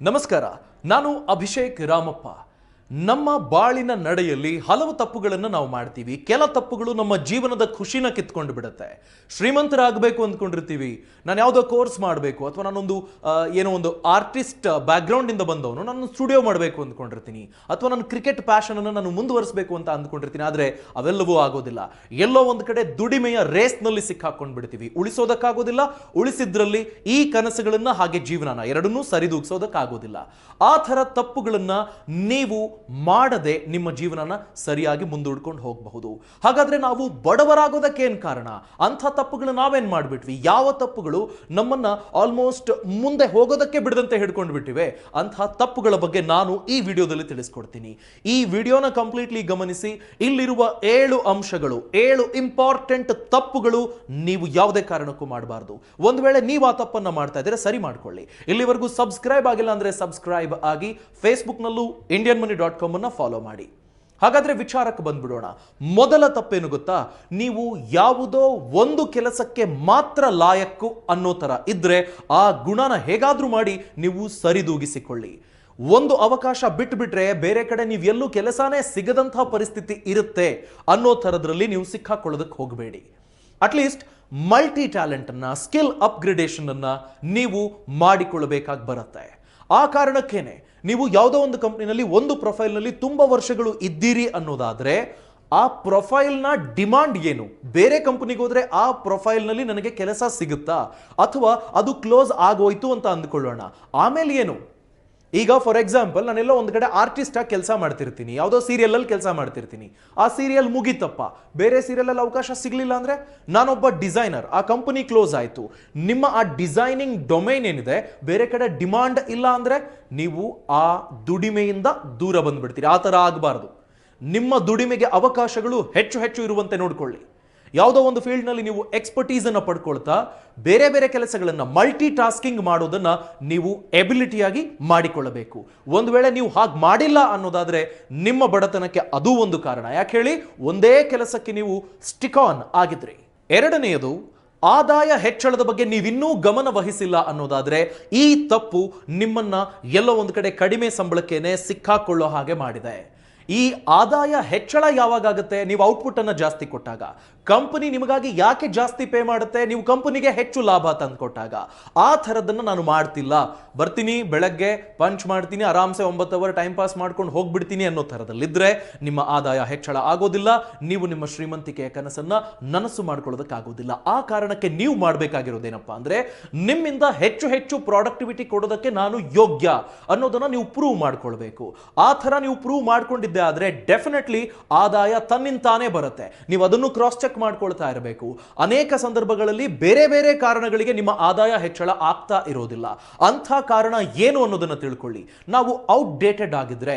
ನಮಸ್ಕಾರ. ನಾನು ಅಭಿಷೇಕ್ ರಾಮಪ್ಪ. ನಮ್ಮ ಬಾಳಿನ ನಡೆಯಲ್ಲಿ ಹಲವು ತಪ್ಪುಗಳನ್ನು ನಾವು ಮಾಡ್ತೀವಿ. ಕೆಲ ತಪ್ಪುಗಳು ನಮ್ಮ ಜೀವನದ ಖುಷಿನ ಕಿತ್ಕೊಂಡು ಬಿಡುತ್ತೆ. ಶ್ರೀಮಂತರಾಗಬೇಕು ಅಂದ್ಕೊಂಡಿರ್ತೀವಿ, ನಾನು ಯಾವುದೋ ಕೋರ್ಸ್ ಮಾಡಬೇಕು, ಅಥವಾ ನಾನೊಂದು ಏನೋ ಒಂದು ಆರ್ಟಿಸ್ಟ್ ಬ್ಯಾಕ್ಗ್ರೌಂಡ್ ಇಂದ ಬಂದವನು, ನಾನು ಸ್ಟುಡಿಯೋ ಮಾಡಬೇಕು ಅಂದ್ಕೊಂಡಿರ್ತೀನಿ, ಅಥವಾ ನನ್ನ ಕ್ರಿಕೆಟ್ ಪ್ಯಾಷನ್ ಅನ್ನು ನಾನು ಮುಂದುವರಿಸಬೇಕು ಅಂತ ಅಂದ್ಕೊಂಡಿರ್ತೀನಿ. ಆದರೆ ಅವೆಲ್ಲವೂ ಆಗೋದಿಲ್ಲ. ಎಲ್ಲೋ ಒಂದು ಕಡೆ ದುಡಿಮೆಯ ರೇಸ್ನಲ್ಲಿ ಸಿಕ್ಕಾಕೊಂಡು ಬಿಡ್ತೀವಿ. ಉಳಿಸೋದಕ್ಕಾಗೋದಿಲ್ಲ, ಉಳಿಸಿದ್ರಲ್ಲಿ ಈ ಕನಸುಗಳನ್ನ ಹಾಗೆ ಜೀವನನ ಎರಡನ್ನೂ ಸರಿದೂಗಿಸೋದಕ್ಕಾಗೋದಿಲ್ಲ. ಆ ಥರ ತಪ್ಪುಗಳನ್ನ ನೀವು ಮಾಡದೆ ನಿಮ್ಮ ಜೀವನನ ಸರಿಯಾಗಿ ಮುಂದೂಡ್ಕೊಂಡು ಹೋಗಬಹುದು. ಹಾಗಾದ್ರೆ ನಾವು ಬಡವರಾಗೋದಕ್ಕೆ ಏನ್ ಕಾರಣ? ಅಂಥ ತಪ್ಪುಗಳು ನಾವೇನ್ ಮಾಡ್ಬಿಟ್ವಿ? ಯಾವ ತಪ್ಪುಗಳು ನಮ್ಮನ್ನ ಆಲ್ಮೋಸ್ಟ್ ಮುಂದೆ ಹೋಗೋದಕ್ಕೆ ಬಿಡದಂತೆ ಹಿಡ್ಕೊಂಡು ಬಿಟ್ಟಿವೆ? ಅಂಥ ತಪ್ಪುಗಳ ಬಗ್ಗೆ ನಾನು ಈ ವಿಡಿಯೋದಲ್ಲಿ ತಿಳಿಸ್ಕೊಡ್ತೀನಿ. ಈ ವಿಡಿಯೋನ ಕಂಪ್ಲೀಟ್ಲಿ ಗಮನಿಸಿ. ಇಲ್ಲಿರುವ 7 ಅಂಶಗಳು, 7 ಇಂಪಾರ್ಟೆಂಟ್ ತಪ್ಪುಗಳು ನೀವು ಯಾವುದೇ ಕಾರಣಕ್ಕೂ ಮಾಡಬಾರದು. ಒಂದು ವೇಳೆ ನೀವು ಆ ತಪ್ಪನ್ನ ಮಾಡ್ತಾ ಇದ್ರೆ ಸರಿ ಮಾಡ್ಕೊಳ್ಳಿ. ಇಲ್ಲಿವರೆಗೂ ಸಬ್ಸ್ಕ್ರೈಬ್ ಆಗಿಲ್ಲ ಅಂದ್ರೆ ಸಬ್ಸ್ಕ್ರೈಬ್ ಆಗಿ, ಫೇಸ್ಬುಕ್ನಲ್ಲೂ indianmoney.com ಅನ್ನ ಫಾಲೋ ಮಾಡಿ. ಹಾಗಾದ್ರೆ ವಿಚಾರಕ್ಕೆ ಬಂದ್ಬಿಡೋಣ. ಮೊದಲ ತಪ್ಪೇನು ಗೊತ್ತಾ? ನೀವು ಯಾವುದೋ ಒಂದು ಕೆಲಸಕ್ಕೆ ಮಾತ್ರ ಲಾಯಕ್ಕು ಅನ್ನೋ ತರ ಇದ್ರೆ ಆ ಗುಣನ ಹೇಗಾದ್ರೂ ಮಾಡಿ ನೀವು ಸರಿದೂಗಿಸಿಕೊಳ್ಳಿ. ಒಂದು ಅವಕಾಶ ಬಿಟ್ಬಿಟ್ರೆ ಬೇರೆ ಕಡೆ ನೀವು ಎಲ್ಲೂ ಕೆಲಸನೇ ಸಿಗದಂತಹ ಪರಿಸ್ಥಿತಿ ಇರುತ್ತೆ ಅನ್ನೋ ಥರದ್ರಲ್ಲಿ ನೀವು ಸಿಕ್ಕಾಕೊಳ್ಳೋದಕ್ಕೆ ಹೋಗಬೇಡಿ. ಅಟ್ಲೀಸ್ಟ್ ಮಲ್ಟಿ ಟ್ಯಾಲೆಂಟ್ ಅನ್ನ, ಸ್ಕಿಲ್ ಅಪ್ಗ್ರೇಡೇಷನ್ ಅನ್ನ ನೀವು ಮಾಡಿಕೊಳ್ಳಬೇಕಾಗಿ ಬರುತ್ತೆ. ಆ ಕಾರಣಕ್ಕೇನೆ ನೀವು ಯಾವುದೋ ಒಂದು ಕಂಪ್ನಿನಲ್ಲಿ ಒಂದು ಪ್ರೊಫೈಲ್ನಲ್ಲಿ ತುಂಬಾ ವರ್ಷಗಳು ಇದ್ದೀರಿ ಅನ್ನೋದಾದ್ರೆ ಆ ಪ್ರೊಫೈಲ್ನ ಡಿಮಾಂಡ್ ಏನು? ಬೇರೆ ಕಂಪನಿಗೆ ಹೋದ್ರೆ ಆ ಪ್ರೊಫೈಲ್ನಲ್ಲಿ ನನಗೆ ಕೆಲಸ ಸಿಗುತ್ತಾ, ಅಥವಾ ಅದು ಕ್ಲೋಸ್ ಆಗೋಯ್ತು ಅಂತ ಅಂದ್ಕೊಳ್ಳೋಣ, ಆಮೇಲೆ ಏನು? ಈಗ ಫಾರ್ ಎಕ್ಸಾಂಪಲ್, ನಾನೆಲ್ಲೋ ಒಂದು ಕಡೆ ಆರ್ಟಿಸ್ಟ್ ಆಗಿ ಕೆಲಸ ಮಾಡ್ತಿರ್ತೀನಿ, ಯಾವುದೋ ಸೀರಿಯಲ್ ಅಲ್ಲಿ ಕೆಲಸ ಮಾಡ್ತಿರ್ತೀನಿ. ಆ ಸೀರಿಯಲ್ ಮುಗಿತಪ್ಪ, ಬೇರೆ ಸೀರಿಯಲ್ ಅಲ್ಲಿ ಅವಕಾಶ ಸಿಗ್ಲಿಲ್ಲ ಅಂದ್ರೆ ನಾನೊಬ್ಬ ಡಿಸೈನರ್, ಆ ಕಂಪನಿ ಕ್ಲೋಸ್ ಆಯ್ತು. ನಿಮ್ಮ ಆ ಡಿಸೈನಿಂಗ್ ಡೊಮೈನ್ ಏನಿದೆ ಬೇರೆ ಕಡೆ ಡಿಮಾಂಡ್ ಇಲ್ಲ ಅಂದ್ರೆ ನೀವು ಆ ದುಡಿಮೆಯಿಂದ ದೂರ ಬಂದ್ಬಿಡ್ತೀರಿ. ಆ ತರ ಆಗಬಾರ್ದು. ನಿಮ್ಮ ದುಡಿಮೆಗೆ ಅವಕಾಶಗಳು ಹೆಚ್ಚು ಹೆಚ್ಚು ಇರುವಂತೆ ನೋಡ್ಕೊಳ್ಳಿ. ಯಾವುದೋ ಒಂದು ಫೀಲ್ಡ್ ನಲ್ಲಿ ನೀವು ಎಕ್ಸ್ಪರ್ಟೀಸ್ ಅನ್ನ ಪಡ್ಕೊಳ್ತಾ ಬೇರೆ ಬೇರೆ ಕೆಲಸಗಳನ್ನ ಮಲ್ಟಿ ಟಾಸ್ಕಿಂಗ್ ಮಾಡೋದನ್ನ ನೀವು ಎಬಿಲಿಟಿಯಾಗಿ ಮಾಡಿಕೊಳ್ಳಬೇಕು. ಒಂದು ವೇಳೆ ನೀವು ಹಾಗೆ ಮಾಡಿಲ್ಲ ಅನ್ನೋದಾದ್ರೆ ನಿಮ್ಮ ಬಡತನಕ್ಕೆ ಅದು ಒಂದು ಕಾರಣ. ಯಾಕೆ ಹೇಳಿ? ಒಂದೇ ಕೆಲಸಕ್ಕೆ ನೀವು ಸ್ಟಿಕ್ ಆನ್ ಆಗಿದ್ರಿ. ಎರಡನೆಯದು, ಆದಾಯ ಹೆಚ್ಚಳದ ಬಗ್ಗೆ ನೀವಿನ್ನೂ ಗಮನ ವಹಿಸಿಲ್ಲ ಅನ್ನೋದಾದ್ರೆ ಈ ತಪ್ಪು ನಿಮ್ಮನ್ನ ಎಲ್ಲೋ ಒಂದು ಕಡೆ ಕಡಿಮೆ ಸಂಬಳಕ್ಕೇನೆ ಸಿಕ್ಕಾಕೊಳ್ಳೋ ಹಾಗೆ ಮಾಡಿದೆ. ಈ ಆದಾಯ ಹೆಚ್ಚಳ ಯಾವಾಗುತ್ತೆ? ನೀವು ಔಟ್ಪುಟ್ ಅನ್ನ ಜಾಸ್ತಿ ಕೊಟ್ಟಾಗ. ಕಂಪನಿ ನಿಮಗಾಗಿ ಯಾಕೆ ಜಾಸ್ತಿ ಪೇ ಮಾಡುತ್ತೆ? ನೀವು ಕಂಪನಿಗೆ ಹೆಚ್ಚು ಲಾಭ ತಂದು ಕೊಟ್ಟಾಗ. ಆ ಥರದನ್ನ ನಾನು ಮಾಡ್ತಿಲ್ಲ, ಬರ್ತೀನಿ ಬೆಳಗ್ಗೆ ಪಂಚ್ ಮಾಡ್ತೀನಿ, ಆರಾಮ್ಸೆ 9 ಅವರ್ ಟೈಮ್ ಪಾಸ್ ಮಾಡ್ಕೊಂಡು ಹೋಗ್ಬಿಡ್ತೀನಿ ಅನ್ನೋ ಥರದಲ್ಲಿದ್ರೆ ನಿಮ್ಮ ಆದಾಯ ಹೆಚ್ಚಳ ಆಗೋದಿಲ್ಲ. ನೀವು ನಿಮ್ಮ ಶ್ರೀಮಂತಿಕೆಯ ಕನಸನ್ನ ನನಸು ಮಾಡ್ಕೊಳ್ಳೋದಕ್ಕಾಗೋದಿಲ್ಲ. ಆ ಕಾರಣಕ್ಕೆ ನೀವು ಮಾಡಬೇಕಾಗಿರೋದೇನಪ್ಪ ಅಂದ್ರೆ ನಿಮ್ಮಿಂದ ಹೆಚ್ಚು ಹೆಚ್ಚು ಪ್ರಾಡಕ್ಟಿವಿಟಿ ಕೊಡೋದಕ್ಕೆ ನಾನು ಯೋಗ್ಯ ಅನ್ನೋದನ್ನ ನೀವು ಪ್ರೂವ್ ಮಾಡ್ಕೊಳ್ಬೇಕು. ಆ ಥರ ನೀವು ಪ್ರೂವ್ ಮಾಡ್ಕೊಂಡಿದ್ದೆ ಆದ್ರೆ ಡೆಫಿನೆಟ್ಲಿ ಆದಾಯ ತನ್ನಿಂತಾನೇ ಬರುತ್ತೆ. ನೀವು ಅದನ್ನು ಕ್ರಾಸ್ ಚೆಕ್ ಮಾಡ್ಕೊಳ್ತಾ ಇರಬೇಕು. ಅನೇಕ ಸಂದರ್ಭಗಳಲ್ಲಿ ಬೇರೆ ಬೇರೆ ಕಾರಣಗಳಿಗೆ ನಿಮ್ಮ ಆದಾಯ ಹೆಚ್ಚಳ ಆಗ್ತಾ ಇರೋದಿಲ್ಲ. ಅಂಥ ಕಾರಣ ಏನು ಅನ್ನೋದನ್ನ ತಿಳ್ಕೊಳ್ಳಿ. ನಾವು ಔಟ್ಡೇಟೆಡ್ ಆಗಿದ್ರೆ,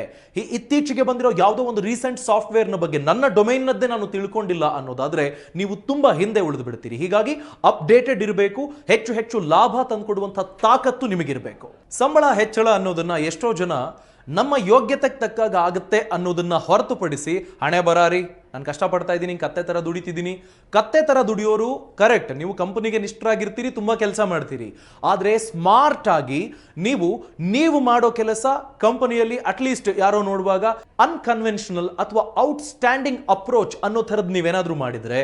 ಇತ್ತೀಚೆಗೆ ಬಂದಿರೋ ಯಾವುದೋ ಒಂದು ರೀಸೆಂಟ್ ಸಾಫ್ಟ್ವೇರ್ನ ಬಗ್ಗೆ ನನ್ನ ಡೊಮೈನ್ನದ್ದೇ ನಾನು ತಿಳ್ಕೊಂಡಿಲ್ಲ ಅನ್ನೋದಾದ್ರೆ ನೀವು ತುಂಬಾ ಹಿಂದೆ ಉಳಿದು ಬಿಡ್ತೀರಿ. ಹೀಗಾಗಿ ಅಪ್ಡೇಟೆಡ್ ಇರಬೇಕು. ಹೆಚ್ಚು ಹೆಚ್ಚು ಲಾಭ ತಂದುಕೊಡುವಂತಹ ತಾಕತ್ತು ನಿಮಗಿರಬೇಕು. ಸಂಬಳ ಹೆಚ್ಚಳ ಅನ್ನೋದನ್ನ ಎಷ್ಟೋ ಜನ ನಮ್ಮ ಯೋಗ್ಯತೆಗೆ ತಕ್ಕಾಗ ಆಗುತ್ತೆ ಅನ್ನೋದನ್ನ ಹೊರತುಪಡಿಸಿ, ಹಣೆ ಬರಾರಿ, ನಾನು ಕಷ್ಟಪಡ್ತಾ ಇದ್ದೀನಿ, ಕತ್ತೆ ತರ ದುಡಿತಿದ್ದೀನಿ. ಕತ್ತೆ ತರ ದುಡಿಯೋರು ಕರೆಕ್ಟ್, ನೀವು ಕಂಪನಿಗೆ ನಿಷ್ಠರಾಗಿರ್ತೀರಿ, ತುಂಬಾ ಕೆಲಸ ಮಾಡ್ತೀರಿ. ಆದ್ರೆ ಸ್ಮಾರ್ಟ್ ಆಗಿ ನೀವು ಮಾಡೋ ಕೆಲಸ ಕಂಪನಿಯಲ್ಲಿ ಅಟ್ಲೀಸ್ಟ್ ಯಾರೋ ನೋಡುವಾಗ ಅನ್ಕನ್ವೆನ್ಷನಲ್ ಅಥವಾ ಔಟ್ಸ್ಟ್ಯಾಂಡಿಂಗ್ ಅಪ್ರೋಚ್ ಅನ್ನೋ ಥರದ್ದು ನೀವೇನಾದ್ರೂ ಮಾಡಿದ್ರೆ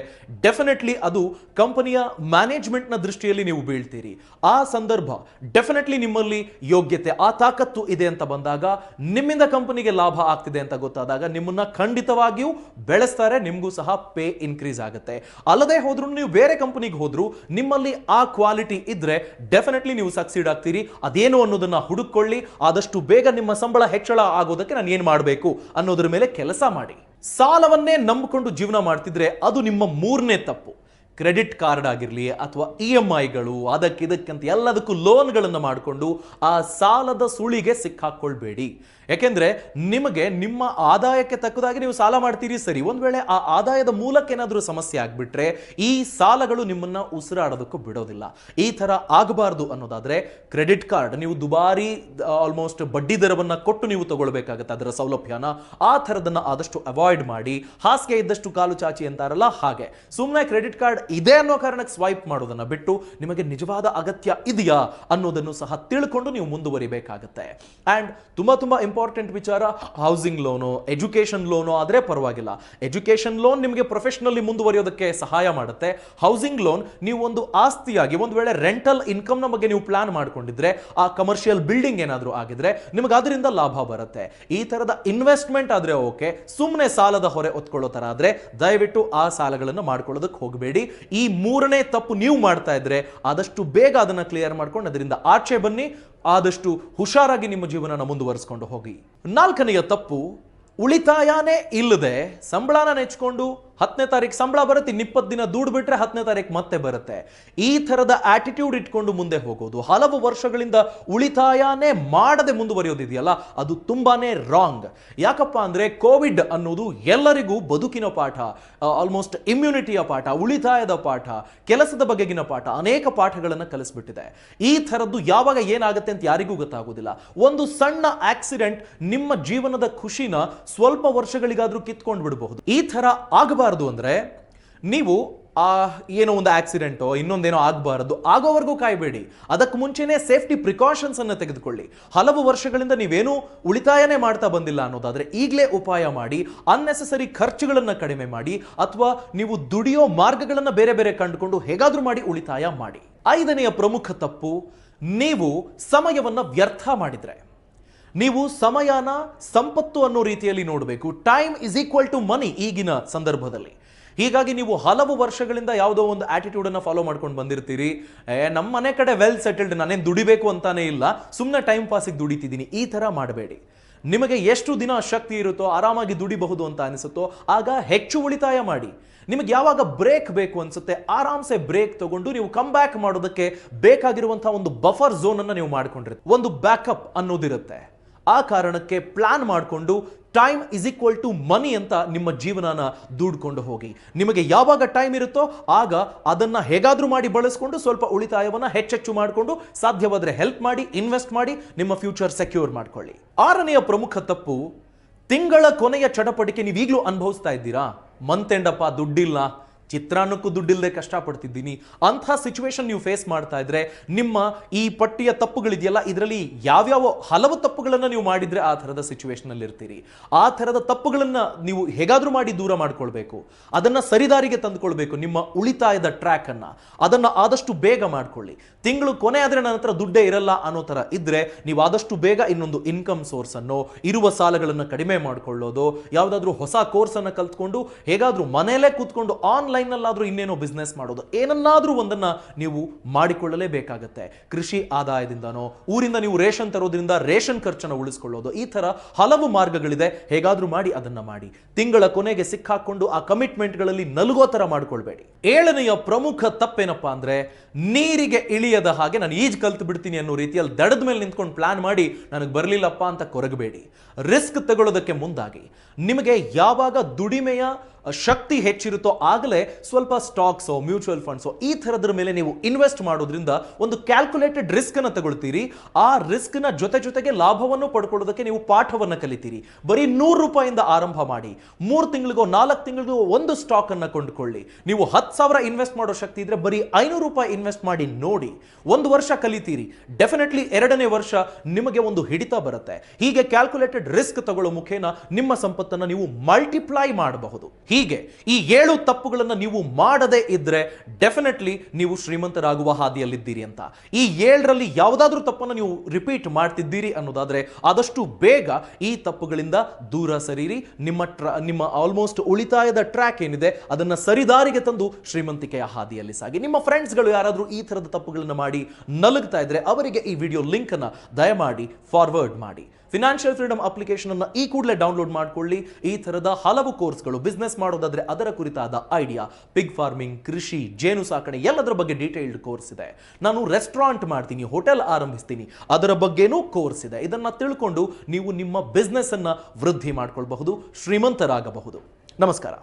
ಡೆಫಿನೆಟ್ಲಿ ಅದು ಕಂಪನಿಯ ಮ್ಯಾನೇಜ್ಮೆಂಟ್ ನ ದೃಷ್ಟಿಯಲ್ಲಿ ನೀವು ಬೀಳ್ತೀರಿ. ಆ ಸಂದರ್ಭ ಡೆಫಿನೆಟ್ಲಿ ನಿಮ್ಮಲ್ಲಿ ಯೋಗ್ಯತೆ, ಆ ತಾಕತ್ತು ಇದೆ ಅಂತ ಬಂದಾಗ, ನಿಮ್ಮಿಂದ ಕಂಪನಿಗೆ ಲಾಭ ಆಗ್ತಿದೆ ಅಂತ ಗೊತ್ತಾದಾಗ ನಿಮ್ಮನ್ನ ಖಂಡಿತವಾಗಿಯೂ ಬೆಳೆಸ್ತಾರೆ. ನಿಮಗೂ ಸಹ ಪೇ ಇನ್ಕ್ರೀಸ್ ಆಗುತ್ತೆ. ಅಲ್ಲದೆ ಹೋದ್ರು, ನೀವು ಬೇರೆ ಕಂಪನಿಗೆ ಹೋದ್ರು, ನಿಮ್ಮಲ್ಲಿ ಆ ಕ್ವಾಲಿಟಿ ಇದ್ರೆ ಡೆಫಿನೆಟ್ಲಿ ನೀವು ಸಕ್ಸೀಡ್ ಆಗ್ತೀರಿ. ಅದೇನು ಅನ್ನೋದನ್ನ ಹುಡುಕೊಳ್ಳಿ. ಆದಷ್ಟು ಬೇಗ ನಿಮ್ಮ ಸಂಬಳ ಹೆಚ್ಚಳ ಆಗೋದಕ್ಕೆ ನಾನು ಏನ್ ಮಾಡಬೇಕು ಅನ್ನೋದ್ರ ಮೇಲೆ ಕೆಲಸ ಮಾಡಿ. ಸಾಲವನ್ನೇ ನಂಬಿಕೊಂಡು ಜೀವನ ಮಾಡ್ತಿದ್ರೆ ಅದು ನಿಮ್ಮ 3ನೇ ತಪ್ಪು. ಕ್ರೆಡಿಟ್ ಕಾರ್ಡ್ ಆಗಿರಲಿ ಅಥವಾ EMIಗಳು, ಅದಕ್ಕಿದಕ್ಕಂತ ಎಲ್ಲದಕ್ಕೂ ಲೋನ್ಗಳನ್ನು ಮಾಡಿಕೊಂಡು ಆ ಸಾಲದ ಸುಳಿಗೆ ಸಿಕ್ಕಾಕೊಳ್ಬೇಡಿ. ಯಾಕೆಂದ್ರೆ ನಿಮಗೆ ನಿಮ್ಮ ಆದಾಯಕ್ಕೆ ತಕ್ಕದಾಗಿ ನೀವು ಸಾಲ ಮಾಡ್ತೀರಿ ಸರಿ, ಒಂದ್ ವೇಳೆ ಆ ಆದಾಯದ ಮೂಲಕ ಏನಾದರೂ ಸಮಸ್ಯೆ ಆಗ್ಬಿಟ್ರೆ ಈ ಸಾಲಗಳು ನಿಮ್ಮನ್ನ ಉಸಿರಾಡೋದಕ್ಕೂ ಬಿಡೋದಿಲ್ಲ. ಈ ತರ ಆಗಬಾರ್ದು ಅನ್ನೋದಾದ್ರೆ ಕ್ರೆಡಿಟ್ ಕಾರ್ಡ್ ನೀವು ದುಬಾರಿ ಆಲ್ಮೋಸ್ಟ್ ಬಡ್ಡಿ ದರವನ್ನ ಕೊಟ್ಟು ನೀವು ತಗೊಳ್ಬೇಕಾಗತ್ತೆ ಅದರ ಸೌಲಭ್ಯನ. ಆ ಥರದನ್ನ ಆದಷ್ಟು ಅವಾಯ್ಡ್ ಮಾಡಿ. ಹಾಸಿಗೆ ಇದ್ದಷ್ಟು ಕಾಲು ಚಾಚಿ ಅಂತಾರಲ್ಲ ಹಾಗೆ, ಸುಮ್ಮನೆ ಕ್ರೆಡಿಟ್ ಕಾರ್ಡ್ ಇದೆ ಅನ್ನೋ ಕಾರಣಕ್ಕೆ ಸ್ವೈಪ್ ಮಾಡೋದನ್ನ ಬಿಟ್ಟು ನಿಮಗೆ ನಿಜವಾದ ಅಗತ್ಯ ಇದೆಯಾ ಅನ್ನೋದನ್ನು ಸಹ ತಿಳ್ಕೊಂಡು ನೀವು ಮುಂದುವರಿಬೇಕಾಗತ್ತೆ. ಅಂಡ್ ತುಂಬಾ ಇಂಪಾರ್ಟೆಂಟ್ ವಿಚಾರ, ಹೌಸಿಂಗ್ ಲೋನು, ಎಜುಕೇಶನ್ ಲೋನು ಆದ್ರೆ ಪರವಾಗಿಲ್ಲ. ಎಜುಕೇಶನ್ ಲೋನ್ ನಿಮಗೆ ಪ್ರೊಫೆಷನಲಿ ಮುಂದುವರಿಯೋದಕ್ಕೆ ಸಹಾಯ ಮಾಡುತ್ತೆ. ಹೌಸಿಂಗ್ ಲೋನ್ ನೀವು ಒಂದು ಆಸ್ತಿಯಾಗಿ ಒಂದು ವೇಳೆ ರೆಂಟಲ್ ಇನ್ಕಮ್ ನ ಬಗ್ಗೆ ನೀವು ಪ್ಲಾನ್ ಮಾಡ್ಕೊಂಡಿದ್ರೆ, ಆ ಕಮರ್ಷಿಯಲ್ ಬಿಲ್ಡಿಂಗ್ ಏನಾದರೂ ಆಗಿದ್ರೆ ನಿಮಗೆ ಅದರಿಂದ ಲಾಭ ಬರುತ್ತೆ. ಈ ತರದ ಇನ್ವೆಸ್ಟ್ಮೆಂಟ್ ಆದ್ರೆ ಓಕೆ, ಸುಮ್ಮನೆ ಸಾಲದ ಹೊರೆ ಹೊತ್ಕೊಳ್ಳೋ ತರ ಆದ್ರೆ ದಯವಿಟ್ಟು ಆ ಸಾಲಗಳನ್ನು ಮಾಡ್ಕೊಳ್ಳೋದಕ್ಕೆ ಹೋಗಬೇಡಿ. ಈ ಮೂರನೇ ತಪ್ಪು ನೀವು ಮಾಡ್ತಾ ಇದ್ರೆ ಆದಷ್ಟು ಬೇಗ ಅದನ್ನ ಕ್ಲಿಯರ್ ಮಾಡ್ಕೊಂಡು ಅದರಿಂದ ಆಚೆ ಬನ್ನಿ. ಆದಷ್ಟು ಹುಷಾರಾಗಿ ನಿಮ್ಮ ಜೀವನನ ಮುಂದುವರಿಸಿಕೊಂಡು ಹೋಗಿ. ನಾಲ್ಕನೆಯ ತಪ್ಪು, ಉಳಿತಾಯನೇ ಇಲ್ಲದೆ ಸಂಬಳನ ನೆಚ್ಕೊಂಡು 10ನೇ ತಾರೀಕು ಸಂಬಳ ಬರುತ್ತೆ, 20 ದಿನ ದುಡ್ಡು ಬಿಟ್ರೆ 10ನೇ ತಾರೀಕು ಮತ್ತೆ ಬರುತ್ತೆ. ಈ ಥರದ ಆಟಿಟ್ಯೂಡ್ ಇಟ್ಕೊಂಡು ಮುಂದೆ ಹೋಗೋದು, ಹಲವು ವರ್ಷಗಳಿಂದ ಉಳಿತಾಯನೇ ಮಾಡದೆ ಮುಂದುವರಿಯೋದಿದೆಯಲ್ಲ ಅದು ತುಂಬಾನೇ ರಾಂಗ್. ಯಾಕಪ್ಪ ಅಂದ್ರೆ ಕೋವಿಡ್ ಅನ್ನೋದು ಎಲ್ಲರಿಗೂ ಬದುಕಿನ ಪಾಠ, ಆಲ್ಮೋಸ್ಟ್ ಇಮ್ಯುನಿಟಿಯ ಪಾಠ, ಉಳಿತಾಯದ ಪಾಠ, ಕೆಲಸದ ಬಗೆಗಿನ ಪಾಠ, ಅನೇಕ ಪಾಠಗಳನ್ನು ಕಲಿಸ್ಬಿಟ್ಟಿದೆ. ಈ ಥರದ್ದು ಯಾವಾಗ ಏನಾಗುತ್ತೆ ಅಂತ ಯಾರಿಗೂ ಗೊತ್ತಾಗೋದಿಲ್ಲ. ಒಂದು ಸಣ್ಣ ಆಕ್ಸಿಡೆಂಟ್ ನಿಮ್ಮ ಜೀವನದ ಖುಷಿನ ಸ್ವಲ್ಪ ವರ್ಷಗಳಿಗಾದ್ರೂ ಕಿತ್ಕೊಂಡು ಬಿಡಬಹುದು. ಈ ತರ ಆಗಬಾರದು ಅಂದ್ರೆ ನೀವು ಏನೋ ಒಂದು ಆಕ್ಸಿಡೆಂಟೋ ಇನ್ನೊಂದೇನೋ ಆಗಬಾರದು ಆಗೋವರೆಗೂ ಕಾಯಬೇಡಿ. ಅದಕ್ಕೆ ಮುಂಚೆನೆ ಸೇಫ್ಟಿ ಪ್ರಿಕಾಷನ್ಸ್ ಅನ್ನು ತೆಗೆದುಕೊಳ್ಳಿ. ಹಲವು ವರ್ಷಗಳಿಂದ ನೀವೇನು ಉಳಿತಾಯನೇ ಮಾಡ್ತಾ ಬಂದಿಲ್ಲ ಅನ್ನೋದಾದ್ರೆ ಈಗಲೇ ಉಪಾಯ ಮಾಡಿ. ಅನ್ನೆಸೆಸರಿ ಖರ್ಚುಗಳನ್ನು ಕಡಿಮೆ ಮಾಡಿ, ಅಥವಾ ನೀವು ದುಡಿಯೋ ಮಾರ್ಗಗಳನ್ನು ಬೇರೆ ಬೇರೆ ಕಂಡುಕೊಂಡು ಹೇಗಾದ್ರೂ ಮಾಡಿ ಉಳಿತಾಯ ಮಾಡಿ. 5ನೆಯ ಪ್ರಮುಖ ತಪ್ಪು, ನೀವು ಸಮಯವನ್ನ ವ್ಯರ್ಥ ಮಾಡಿದ್ರೆ. ನೀವು ಸಮಯನ ಸಂಪತ್ತು ಅನ್ನೋ ರೀತಿಯಲ್ಲಿ ನೋಡಬೇಕು. ಟೈಮ್ ಇಸ್ ಈಕ್ವಲ್ ಟು ಮನಿ ಈಗಿನ ಸಂದರ್ಭದಲ್ಲಿ. ಹೀಗಾಗಿ ನೀವು ಹಲವು ವರ್ಷಗಳಿಂದ ಯಾವುದೋ ಒಂದು ಆಟಿಟ್ಯೂಡ್ ಅನ್ನು ಫಾಲೋ ಮಾಡ್ಕೊಂಡು ಬಂದಿರ್ತೀರಿ. ನಮ್ಮ ಮನೆ ಕಡೆ ವೆಲ್ ಸೆಟಲ್ಡ್, ನಾನೇನು ದುಡಿಬೇಕು ಅಂತಾನೆ ಇಲ್ಲ, ಸುಮ್ಮನೆ ಟೈಮ್ ಪಾಸಿಗೆ ದುಡಿತಿದ್ದೀನಿ. ಈ ತರ ಮಾಡಬೇಡಿ. ನಿಮಗೆ ಎಷ್ಟು ದಿನ ಶಕ್ತಿ ಇರುತ್ತೋ, ಆರಾಮಾಗಿ ದುಡಿಬಹುದು ಅಂತ ಅನಿಸುತ್ತೋ ಆಗ ಹೆಚ್ಚು ಉಳಿತಾಯ ಮಾಡಿ. ನಿಮಗೆ ಯಾವಾಗ ಬ್ರೇಕ್ ಬೇಕು ಅನ್ಸುತ್ತೆ ಆರಾಮ್ಸೆ ಬ್ರೇಕ್ ತಗೊಂಡು ನೀವು ಕಮ್ ಬ್ಯಾಕ್ ಮಾಡೋದಕ್ಕೆ ಬೇಕಾಗಿರುವಂತಹ ಒಂದು ಬಫರ್ ಝೋನ್ ಅನ್ನು ನೀವು ಮಾಡ್ಕೊಂಡಿರ್ತೀರಿ. ಒಂದು ಬ್ಯಾಕಪ್ ಅನ್ನೋದಿರುತ್ತೆ. ಆ ಕಾರಣಕ್ಕೆ ಪ್ಲಾನ್ ಮಾಡಿಕೊಂಡು ಟೈಮ್ ಇಸ್ ಈಕ್ವಲ್ ಟು ಮನಿ ಅಂತ ನಿಮ್ಮ ಜೀವನನ ದುಡ್ಕೊಂಡು ಹೋಗಿ. ನಿಮಗೆ ಯಾವಾಗ ಟೈಮ್ ಇರುತ್ತೋ ಆಗ ಅದನ್ನ ಹೇಗಾದ್ರೂ ಮಾಡಿ ಬಳಸ್ಕೊಂಡು ಸ್ವಲ್ಪ ಉಳಿತಾಯವನ್ನ ಹೆಚ್ಚೆಚ್ಚು ಮಾಡಿಕೊಂಡು ಸಾಧ್ಯವಾದ್ರೆ ಹೆಲ್ಪ್ ಮಾಡಿ, ಇನ್ವೆಸ್ಟ್ ಮಾಡಿ, ನಿಮ್ಮ ಫ್ಯೂಚರ್ ಸೆಕ್ಯೂರ್ ಮಾಡ್ಕೊಳ್ಳಿ. 6ನೆಯ ಪ್ರಮುಖ ತಪ್ಪು, ತಿಂಗಳ ಕೊನೆಯ ಚಟಪಟಿಕೆ ನೀವು ಈಗಲೂ ಅನುಭವಿಸ್ತಾ ಇದ್ದೀರಾ. ಮಂತ್ ಎಂಡ್ ಅಪ್ಪ, ದುಡ್ಡಿಲ್ಲ, ಚಿತ್ರಾನ್ನಕ್ಕೂ ದುಡ್ಡಿಲ್ಲದೆ ಕಷ್ಟಪಡ್ತಿದ್ದೀನಿ ಅಂಥ ಸಿಚುವೇಶನ್ ನೀವು ಫೇಸ್ ಮಾಡ್ತಾ ಇದ್ರೆ ನಿಮ್ಮ ಈ ಪಟ್ಟಿಯ ತಪ್ಪುಗಳಿದೆಯಲ್ಲ ಇದರಲ್ಲಿ ಯಾವ್ಯಾವ ಹಲವು ತಪ್ಪುಗಳನ್ನು ನೀವು ಮಾಡಿದ್ರೆ ಆ ಥರದ ಸಿಚುವೇಶನ್ ಅಲ್ಲಿ ಇರ್ತೀರಿ. ಆ ಥರದ ತಪ್ಪುಗಳನ್ನು ನೀವು ಹೇಗಾದ್ರೂ ಮಾಡಿ ದೂರ ಮಾಡ್ಕೊಳ್ಬೇಕು. ಅದನ್ನ ಸರಿದಾರಿಗೆ ತಂದುಕೊಳ್ಬೇಕು. ನಿಮ್ಮ ಉಳಿತಾಯದ ಟ್ರ್ಯಾಕ್ ಅನ್ನ ಅದನ್ನ ಆದಷ್ಟು ಬೇಗ ಮಾಡ್ಕೊಳ್ಳಿ. ತಿಂಗಳು ಕೊನೆ ಆದ್ರೆ ನನ್ನ ಹತ್ರ ದುಡ್ಡೇ ಇರಲ್ಲ ಅನ್ನೋ ತರ ಇದ್ರೆ ನೀವು ಆದಷ್ಟು ಬೇಗ ಇನ್ನೊಂದು ಇನ್ಕಮ್ ಸೋರ್ಸ್ ಅನ್ನು, ಇರುವ ಸಾಲಗಳನ್ನು ಕಡಿಮೆ ಮಾಡ್ಕೊಳ್ಳೋದು, ಯಾವ್ದಾದ್ರು ಹೊಸ ಕೋರ್ಸ್ ಅನ್ನ ಕಲ್ತ್ಕೊಂಡು ಹೇಗಾದ್ರೂ ಮನೆಯಲ್ಲೇ ಕೂತ್ಕೊಂಡು ಆನ್ಲೈನ್ ನಲ್ಲಾದ್ರೂ ಇನ್ನೇನೋ ಬಿಸ್ನೆಸ್ ಮಾಡೋದು, ಏನನ್ನಾದ್ರೂ ಒಂದನ್ನ ನೀವು ಮಾಡಿಕೊಳ್ಳಲೇಬೇಕಾಗತ್ತೆ. ಕೃಷಿ ಆದಾಯದಿಂದನೋ, ಊರಿಂದ ನೀವು ರೇಷನ್ ತರೋದ್ರಿಂದ ರೇಷನ್ ಖರ್ಚನ್ನು ಉಳಿಸ್ಕೊಳ್ಳೋದು, ಈ ತರ ಹಲವು ಮಾರ್ಗಗಳಿದೆ. ಹೇಗಾದ್ರೂ ಮಾಡಿ ಅದನ್ನ ಮಾಡಿ. ತಿಂಗಳ ಕೊನೆಗೆ ಸಿಕ್ಕಾಕೊಂಡು ಆ ಕಮಿಟ್ಮೆಂಟ್ಗಳಲ್ಲಿ ನಲುಗೋ ತರ ಮಾಡ್ಕೊಳ್ಬೇಡಿ. 7ನೆಯ ಪ್ರಮುಖ ತಪ್ಪೇನಪ್ಪಾ ಅಂದ್ರೆ, ನೀರಿಗೆ ಇಳಿಯದ ಹಾಗೆ ನಾನು ಈಜ್ ಕಲ್ತು ಬಿಡ್ತೀನಿ ಅನ್ನೋ ರೀತಿಯಲ್ಲಿ ದಡದ ಮೇಲೆ ನಿಂತ್ಕೊಂಡು ಪ್ಲಾನ್ ಮಾಡಿ ನನಗೆ ಬರಲಿಲ್ಲಪ್ಪ ಅಂತ ಕೊರಗಬೇಡಿ. ರಿಸ್ಕ್ ತಗೊಳ್ಳೋದಕ್ಕೆ ಮುಂದಾಗಿ. ನಿಮಗೆ ಯಾವಾಗ ದುಡಿಮೆಯ ಶಕ್ತಿ ಹೆಚ್ಚಿರುತ್ತೋ ಆಗಲೇ ಸ್ವಲ್ಪ ಸ್ಟಾಕ್ಸೋ, ಮ್ಯೂಚುವಲ್ ಫಂಡ್ಸೋ ಈ ಥರದ್ರ ಮೇಲೆ ನೀವು ಇನ್ವೆಸ್ಟ್ ಮಾಡೋದ್ರಿಂದ ಒಂದು ಕ್ಯಾಲ್ಕುಲೇಟೆಡ್ ರಿಸ್ಕ್ ಅನ್ನು ತಗೊಳ್ತೀರಿ. ಆ ರಿಸ್ಕ್ ನ ಜೊತೆಗೆ ಲಾಭವನ್ನು ಪಡ್ಕೊಳ್ಳೋದಕ್ಕೆ ನೀವು ಪಾಠವನ್ನು ಕಲಿತೀರಿ. ಬರೀ 100 ರೂಪಾಯಿಂದ ಆರಂಭ ಮಾಡಿ. 3 ತಿಂಗಳಿಗೋ 4 ತಿಂಗಳಿಗೋ ಒಂದು ಸ್ಟಾಕ್ ಅನ್ನ ಕೊಂಡುಕೊಳ್ಳಿ. ನೀವು 10,000 ಇನ್ವೆಸ್ಟ್ ಮಾಡೋ ಶಕ್ತಿ ಇದ್ರೆ ಬರೀ 500 ರೂಪಾಯಿ ಇನ್ವೆಸ್ಟ್ ಮಾಡಿ ನೋಡಿ. 1 ವರ್ಷ ಕಲಿತೀರಿ. ಡೆಫಿನೆಟ್ಲಿ 2ನೇ ವರ್ಷ ನಿಮಗೆ ಒಂದು ಹಿಡಿತ ಬರುತ್ತೆ. ಹೀಗೆ ಕ್ಯಾಲ್ಕುಲೇಟೆಡ್ ರಿಸ್ಕ್ ತಗೊಳ್ಳೋ ಮುಖೇನ ನಿಮ್ಮ ಸಂಪತ್ತನ್ನು ನೀವು ಮಲ್ಟಿಪ್ಲೈ ಮಾಡಬಹುದು. ಹೀಗೆ ಈ 7 ತಪ್ಪುಗಳನ್ನು ನೀವು ಮಾಡದೇ ಇದ್ರೆ ಡೆಫಿನೆಟ್ಲಿ ನೀವು ಶ್ರೀಮಂತರಾಗುವ ಹಾದಿಯಲ್ಲಿದ್ದೀರಿ ಅಂತ. ಈ 7ರಲ್ಲಿ ಯಾವುದಾದ್ರೂ ತಪ್ಪನ್ನು ನೀವು ರಿಪೀಟ್ ಮಾಡ್ತಿದ್ದೀರಿ ಅನ್ನೋದಾದ್ರೆ ಆದಷ್ಟು ಬೇಗ ಈ ತಪ್ಪುಗಳಿಂದ ದೂರ ಸರಿರಿ. ನಿಮ್ಮ ಆಲ್ಮೋಸ್ಟ್ ಉಳಿತಾಯದ ಟ್ರ್ಯಾಕ್ ಏನಿದೆ ಅದನ್ನ ಸರಿದಾರಿಗೆ ತಂದು ಶ್ರೀಮಂತಿಕೆಯ ಹಾದಿಯಲ್ಲಿ ಸಾಗಿ. ನಿಮ್ಮ ಫ್ರೆಂಡ್ಸ್ಗಳು ಯಾರಾದರೂ ಈ ತರದ ತಪ್ಪುಗಳನ್ನು ಮಾಡಿ ನಲುಗ್ತಾ ಇದ್ರೆ ಅವರಿಗೆ ಈ ವಿಡಿಯೋ ಲಿಂಕ್ ಅನ್ನ ದಯಮಾಡಿ ಫಾರ್ವರ್ಡ್ ಮಾಡಿ. ಫಿನಾನ್ಷಿಯಲ್ ಫ್ರೀಡಮ್ ಅಪ್ಲಿಕೇಶನ್ ಅನ್ನು ಈ ಕೂಡಲೇ ಡೌನ್ಲೋಡ್ ಮಾಡ್ಕೊಳ್ಳಿ. ಈ ತರದ ಹಲವು ಕೋರ್ಸ್ಗಳು, ಬಿಸ್ನೆಸ್ ಮಾಡೋದಾದ್ರೆ ಅದರ ಕುರಿತಾದ ಐಡಿಯಾ, ಪಿಗ್ ಫಾರ್ಮಿಂಗ್, ಕೃಷಿ, ಜೇನು ಸಾಕಣೆ ಎಲ್ಲದರ ಬಗ್ಗೆ ಡೀಟೇಲ್ಡ್ ಕೋರ್ಸ್ ಇದೆ. ನಾನು ರೆಸ್ಟೋರೆಂಟ್ ಮಾಡ್ತೀನಿ, ಹೋಟೆಲ್ ಆರಂಭಿಸ್ತೀನಿ, ಅದರ ಬಗ್ಗೆನೂ ಕೋರ್ಸ್ ಇದೆ. ಇದನ್ನ ತಿಳ್ಕೊಂಡು ನೀವು ನಿಮ್ಮ ಬಿಸ್ನೆಸ್ ಅನ್ನ ವೃದ್ಧಿ ಮಾಡ್ಕೊಳ್ಬಹುದು, ಶ್ರೀಮಂತರಾಗಬಹುದು. ನಮಸ್ಕಾರ.